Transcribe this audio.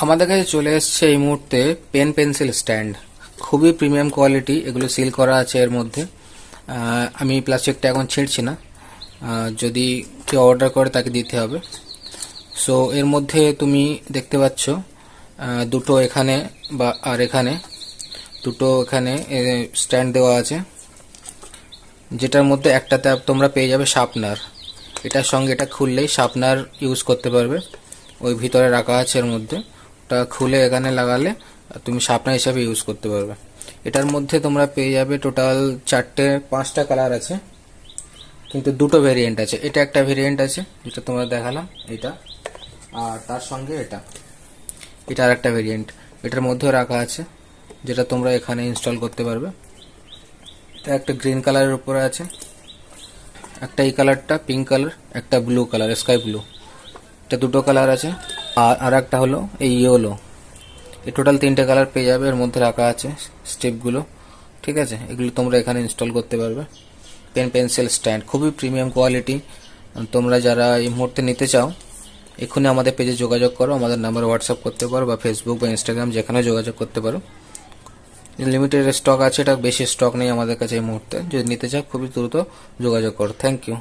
আমাদের কাছে চলে এসছে এই মুহূর্তে পেন পেন্সিল স্ট্যান্ড, খুবই প্রিমিয়াম কোয়ালিটি। এগুলো সিল করা আছে এর মধ্যে। আমি প্লাস্টিকটা এখন ছিঁড়ছি না, যদি কেউ অর্ডার করে তাকে দিতে হবে। সো এর মধ্যে তুমি দেখতে পাচ্ছ দুটো এখানে বা আর এখানে দুটো এখানে স্ট্যান্ড দেওয়া আছে, যেটার মধ্যে একটাতে তোমরা পেয়ে যাবে শার্পনার। এটার সঙ্গে এটা খুললেই শার্পনার ইউজ করতে পারবে। ওই ভিতরে রাখা আছে এর মধ্যে, ওটা খুলে এখানে লাগালে তুমি শার্পনার হিসাবে ইউজ করতে পারবে। এটার মধ্যে তোমরা পেয়ে যাবে টোটাল 4-5টা কালার আছে, কিন্তু দুটো ভেরিয়েন্ট আছে। এটা একটা ভেরিয়েন্ট আছে যেটা তোমরা দেখালাম এটা, আর তার সঙ্গে এটা আর একটা ভেরিয়েন্ট এটার মধ্যেও রাখা আছে, যেটা তোমরা এখানে ইনস্টল করতে পারবে। এটা একটা গ্রিন কালারের উপরে আছে, একটা এই কালারটা পিঙ্ক কালার, একটা ব্লু কালার স্কাই ব্লু, এটা দুটো কালার আছে। আর একটা হলো এই ইয়েলো। এই টোটাল 3টে কালার পেয়ে যাবে, এর মধ্যে রাখা আছে স্টেপগুলো। ঠিক আছে, এগুলো তোমরা এখানে ইনস্টল করতে পারবে। পেন পেন্সিল স্ট্যান্ড খুবই প্রিমিয়াম কোয়ালিটি। তোমরা যারা এই মুহূর্তে নিতে চাও এক্ষুনি আমাদের পেজে যোগাযোগ করো, আমাদের নাম্বার হোয়াটসঅ্যাপ করতে পারো, বা ফেসবুক বা ইনস্টাগ্রাম যেখানে যোগাযোগ করতে পারো। লিমিটেড স্টক আছে, এটা বেশি স্টক নেই আমাদের কাছে এই মুহূর্তে। যদি নিতে চাও খুবই দ্রুত যোগাযোগ করো। Thank you.